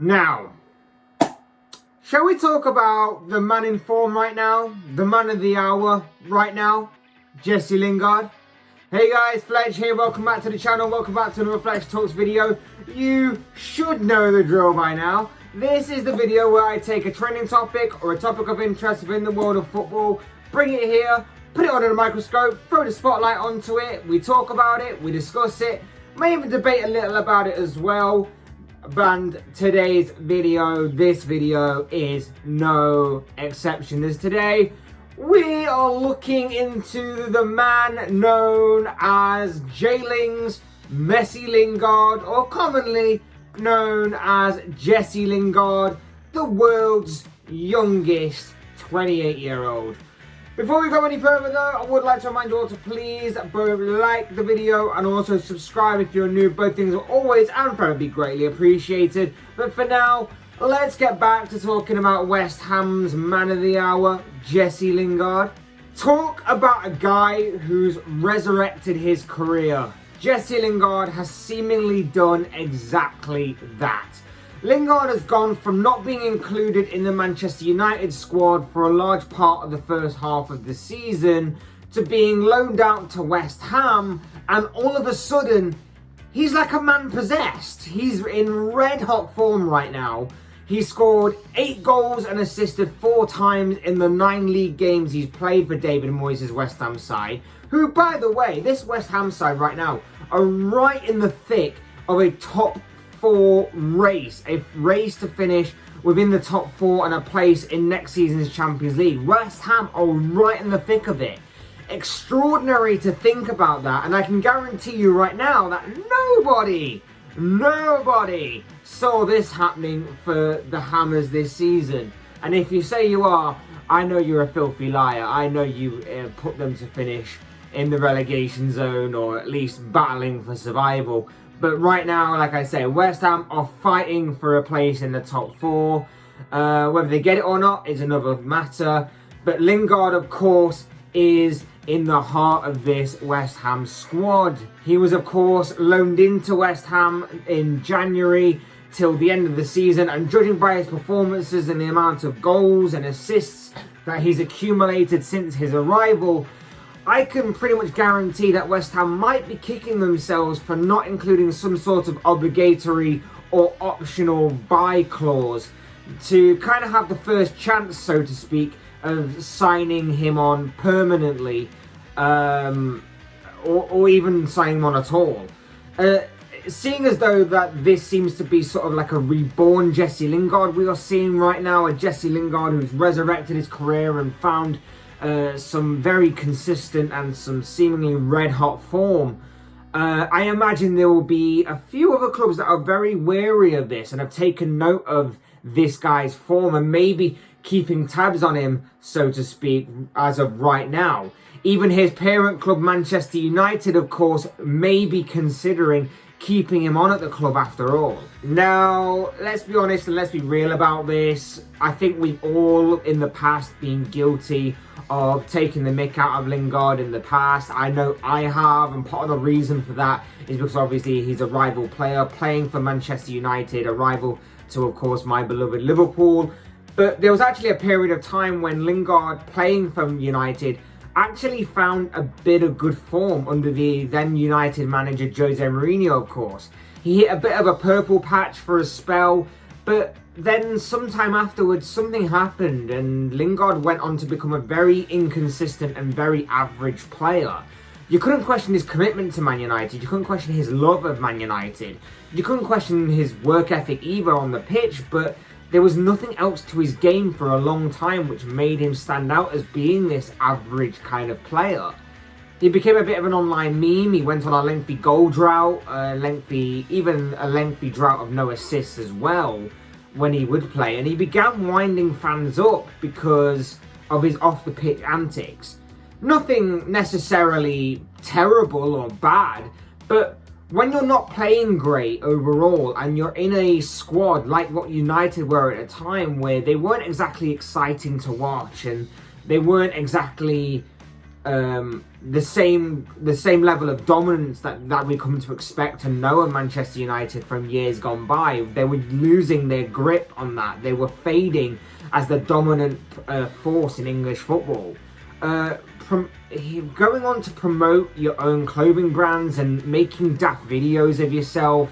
Now, shall we talk about the man in form right now? The man of the hour right now? Jesse Lingard. Hey guys, Fletch here. Welcome back to the channel. Welcome back to another Fletch Talks video. You should know the drill by now. This is the video where I take a trending topic or a topic of interest within the world of football, bring it here, put it under the microscope, throw the spotlight onto it, we talk about it, we discuss it, may even debate a little about it as well. And today's video, this video is no exception, as today we are looking into the man known as J-Ling's Messi Lingard, or commonly known as Jesse Lingard, the world's youngest 28-year-old. Before we go any further though, I would like to remind you all to please both like the video and also subscribe if you're new. Both things are always and forever be greatly appreciated. But for now, let's get back to talking about West Ham's man of the hour, Jesse Lingard. Talk about a guy who's resurrected his career. Jesse Lingard has seemingly done exactly that. Lingard has gone from not being included in the Manchester United squad for a large part of the first half of the season to being loaned out to West Ham, and all of a sudden, he's like a man possessed. He's in red hot form right now. He scored 8 goals and assisted 4 times in the 9 league games he's played for David Moyes' West Ham side, who, by the way, this West Ham side right now are right in the thick of a top 4 race, a race to finish within the top 4 and a place in next season's Champions League. West Ham are right in the thick of it. Extraordinary to think about that, and I can guarantee you right now that nobody saw this happening for the Hammers this season. And if you say you are, I know you're a filthy liar. I know you put them to finish in the relegation zone, or at least battling for survival. But right now, like I say, West Ham are fighting for a place in the top 4. Whether they get it or not is another matter. But Lingard, of course, is in the heart of this West Ham squad. He was, of course, loaned into West Ham in January till the end of the season. And judging by his performances and the amount of goals and assists that he's accumulated since his arrival, I can pretty much guarantee that West Ham might be kicking themselves for not including some sort of obligatory or optional buy clause to kind of have the first chance, so to speak, of signing him on permanently, or even signing him on at all. Seeing as though that this seems to be sort of like a reborn Jesse Lingard we are seeing right now, a Jesse Lingard who's resurrected his career and found some very consistent and some seemingly red-hot form. I imagine there will be a few other clubs that are very wary of this and have taken note of this guy's form and maybe keeping tabs on him, so to speak, as of right now. Even his parent club, Manchester United, of course, may be considering keeping him on at the club after all. Now, let's be honest and let's be real about this. I think we've all in the past been guilty of taking the mick out of Lingard in the past. I know I have, and part of the reason for that is because obviously he's a rival player playing for Manchester United, a rival to, of course, my beloved Liverpool. But there was actually a period of time when Lingard, playing for United, actually found a bit of good form under the then United manager Jose Mourinho, of course. He hit a bit of a purple patch for a spell, but then sometime afterwards something happened and Lingard went on to become a very inconsistent and very average player. You couldn't question his commitment to Man United, you couldn't question his love of Man United, you couldn't question his work ethic either on the pitch, but there was nothing else to his game for a long time which made him stand out as being this average kind of player. He became a bit of an online meme. He went on a lengthy goal drought, even a lengthy drought of no assists as well when he would play. And he began winding fans up because of his off-the-pitch antics. Nothing necessarily terrible or bad, but when you're not playing great overall and you're in a squad like what United were at a time where they weren't exactly exciting to watch and they weren't exactly the same level of dominance that we come to expect and know of Manchester United from years gone by. They were losing their grip on that. They were fading as the dominant force in English football. Going on to promote your own clothing brands and making daft videos of yourself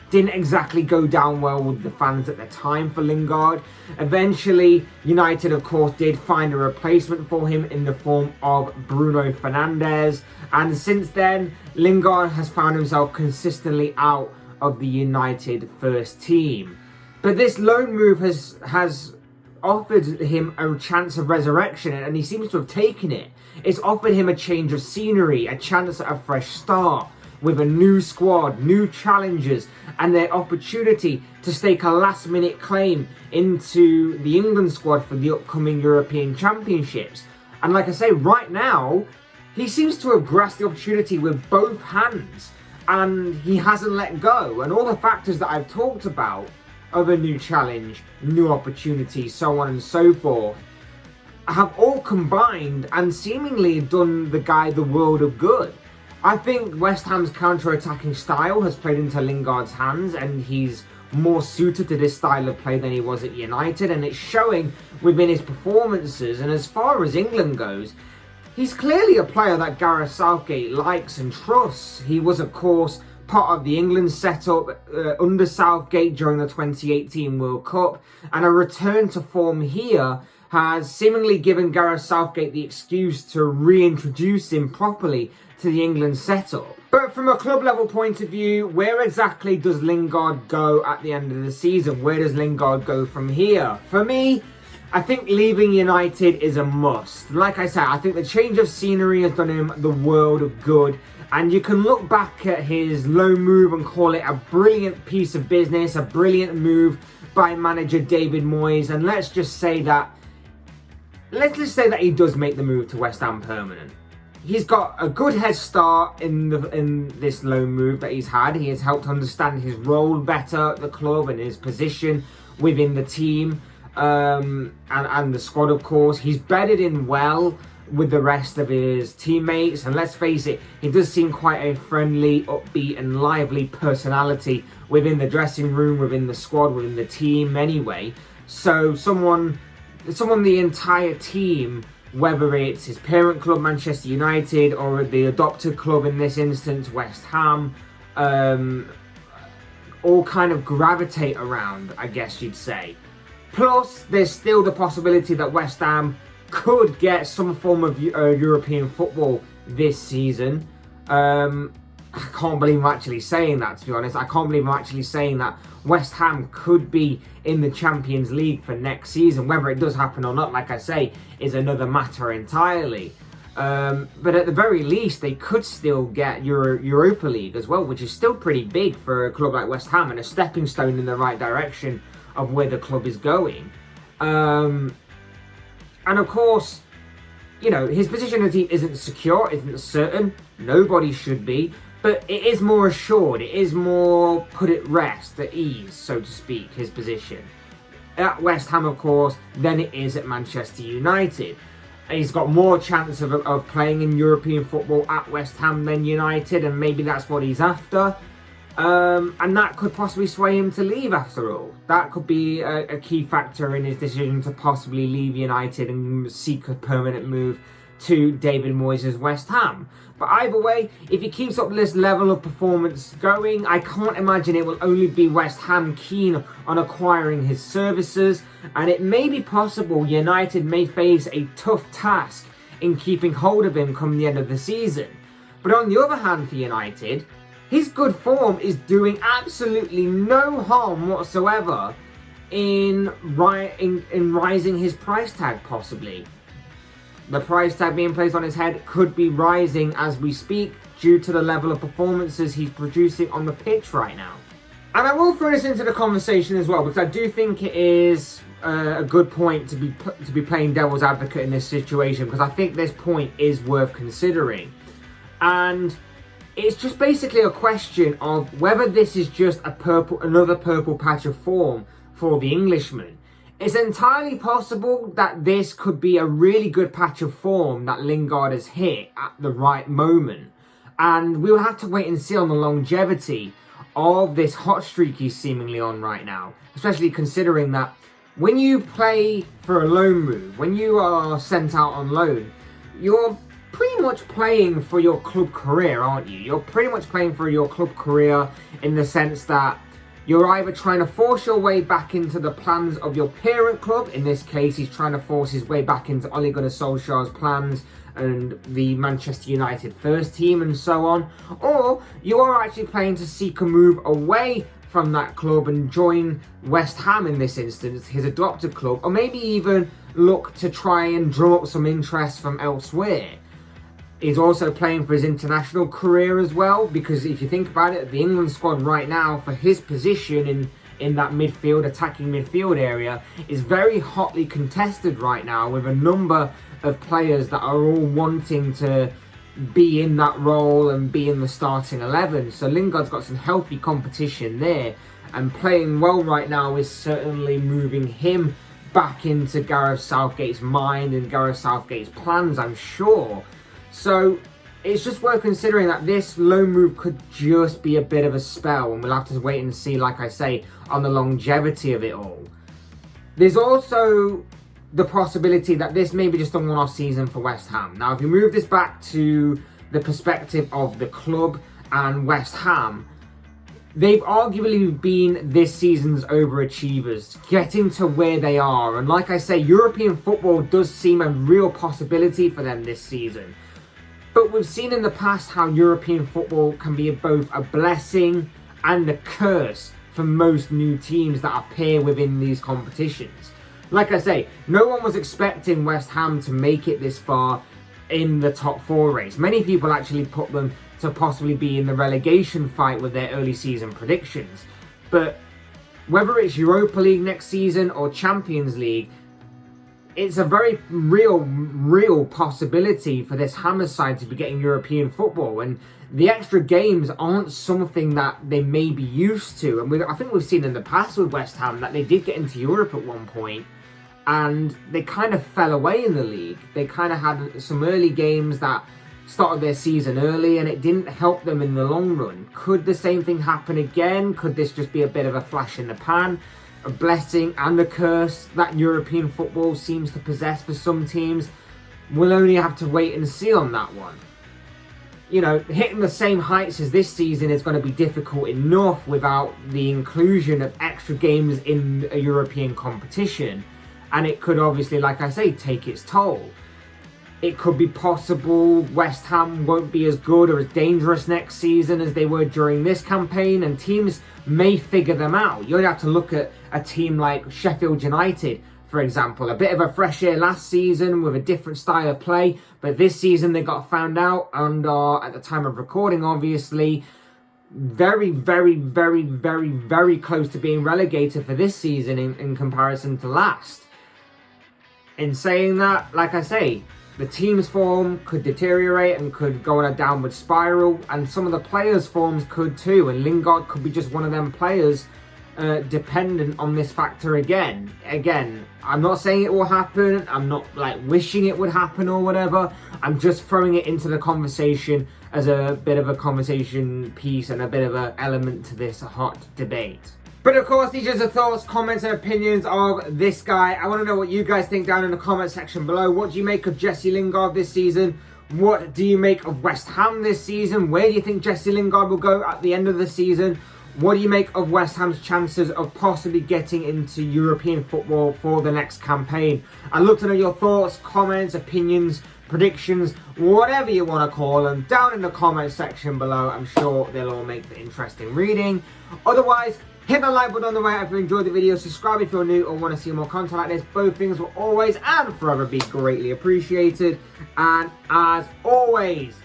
didn't exactly go down well with the fans at the time for Lingard. Eventually, United, of course, did find a replacement for him in the form of Bruno Fernandes. And since then, Lingard has found himself consistently out of the United first team. But this loan move has offered him a chance of resurrection, and he seems to have taken it. It's offered him a change of scenery, a chance at a fresh start, with a new squad, new challenges, and the opportunity to stake a last-minute claim into the England squad for the upcoming European Championships. And like I say, right now, he seems to have grasped the opportunity with both hands, and he hasn't let go. And all the factors that I've talked about of a new challenge, new opportunity, so on and so forth, have all combined and seemingly done the guy the world of good. I think West Ham's counter-attacking style has played into Lingard's hands, and he's more suited to this style of play than he was at United, and it's showing within his performances. And as far as England goes, he's clearly a player that Gareth Southgate likes and trusts. He was, of course, part of the England setup under Southgate during the 2018 World Cup, and a return to form here has seemingly given Gareth Southgate the excuse to reintroduce him properly to the England setup. But from a club level point of view, where exactly does Lingard go at the end of the season? Where does Lingard go from here? For me, I think leaving United is a must. Like I said, I think the change of scenery has done him the world of good. And you can look back at his loan move and call it a brilliant piece of business, a brilliant move by manager David Moyes. And let's just say that he does make the move to West Ham permanent. He's got a good head start in this loan move that he's had. He has helped understand his role better at the club and his position within the team and the squad, of course. He's bedded in well with the rest of his teammates, and let's face it, he does seem quite a friendly, upbeat and lively personality within the dressing room, within the squad, within the team anyway. So someone the entire team, whether it's his parent club Manchester United or the adopted club in this instance West Ham, all kind of gravitate around, I guess you'd say. Plus, there's still the possibility that West Ham could get some form of European football this season. I can't believe I'm actually saying that, to be honest. I can't believe I'm actually saying that West Ham could be in the Champions League for next season. Whether it does happen or not, like I say, is another matter entirely. But at the very least, they could still get Europa League as well, which is still pretty big for a club like West Ham and a stepping stone in the right direction of where the club is going. And of course, you know, his position in the team isn't secure, isn't certain. Nobody should be. But it is more assured, it is more put at rest, at ease, so to speak, his position at West Ham, of course, than it is at Manchester United. He's got more chance of playing in European football at West Ham than United, and maybe that's what he's after. And that could possibly sway him to leave after all. That could be a key factor in his decision to possibly leave United and seek a permanent move to David Moyes' West Ham. But either way, if he keeps up this level of performance going, I can't imagine it will only be West Ham keen on acquiring his services, and it may be possible United may face a tough task in keeping hold of him come the end of the season. But on the other hand for United, his good form is doing absolutely no harm whatsoever in rising his price tag possibly. The price tag being placed on his head could be rising as we speak due to the level of performances he's producing on the pitch right now. And I will throw this into the conversation as well, because I do think it is a good point to be playing devil's advocate in this situation, because I think this point is worth considering. And it's just basically a question of whether this is just another purple patch of form for the Englishman. It's entirely possible that this could be a really good patch of form that Lingard has hit at the right moment. And we'll have to wait and see on the longevity of this hot streak he's seemingly on right now. Especially considering that when you play for a loan move, when you are sent out on loan, you're pretty much playing for your club career, aren't you? You're pretty much playing for your club career in the sense that you're either trying to force your way back into the plans of your parent club. In this case, he's trying to force his way back into Ole Gunnar Solskjaer's plans and the Manchester United first team and so on. Or you are actually playing to seek a move away from that club and join West Ham in this instance, his adopted club. Or maybe even look to try and drum up some interest from elsewhere. He's also playing for his international career as well, because if you think about it, the England squad right now, for his position in that midfield, attacking midfield area, is very hotly contested right now, with a number of players that are all wanting to be in that role and be in the starting 11. So Lingard's got some healthy competition there, and playing well right now is certainly moving him back into Gareth Southgate's mind and Gareth Southgate's plans, I'm sure. So it's just worth considering that this loan move could just be a bit of a spell, and we'll have to wait and see, like I say, on the longevity of it all. There's also the possibility that this may be just a one-off season for West Ham. Now, if you move this back to the perspective of the club and West Ham, they've arguably been this season's overachievers, getting to where they are. And like I say, European football does seem a real possibility for them this season. But we've seen in the past how European football can be both a blessing and a curse for most new teams that appear within these competitions. Like I say, no one was expecting West Ham to make it this far in the top 4 race. Many people actually put them to possibly be in the relegation fight with their early season predictions. But whether it's Europa League next season or Champions League, it's a very real possibility for this Hammers side to be getting European football. And the extra games aren't something that they may be used to. And I think we've seen in the past with West Ham that they did get into Europe at one point, and they kind of fell away in the league. They kind of had some early games that started their season early, and it didn't help them in the long run. Could the same thing happen again? Could this just be a bit of a flash in the pan? A blessing and a curse that European football seems to possess for some teams? We'll only have to wait and see on that one. You know, hitting the same heights as this season is going to be difficult enough without the inclusion of extra games in a European competition. And it could obviously, like I say, take its toll. It could be possible West Ham won't be as good or as dangerous next season as they were during this campaign, and teams may figure them out. You only have to look at a team like Sheffield United, for example. A bit of a fresh air last season with a different style of play, but this season they got found out and are, at the time of recording, obviously, very close to being relegated for this season in comparison to last. In saying that, like I say, the team's form could deteriorate and could go on a downward spiral, and some of the players' forms could too, and Lingard could be just one of them players dependent on this factor again. I'm not saying it will happen, I'm not like wishing it would happen or whatever, I'm just throwing it into the conversation as a bit of a conversation piece and a bit of an element to this hot debate. But of course, these are the thoughts, comments and opinions of this guy. I want to know what you guys think down in the comment section below. What do you make of Jesse Lingard this season? What do you make of West Ham this season? Where do you think Jesse Lingard will go at the end of the season? What do you make of West Ham's chances of possibly getting into European football for the next campaign? I'd love to know your thoughts, comments, opinions, predictions, whatever you want to call them, down in the comment section below. I'm sure they'll all make for interesting reading. Otherwise, hit the like button on the way if you enjoyed the video, subscribe if you're new or want to see more content like this. Both things will always and forever be greatly appreciated. And as always,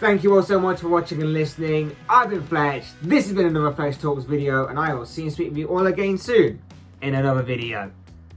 thank you all so much for watching and listening. I've been Fletch, this has been another Fletch Talks video, and I will see and speak with you all again soon in another video.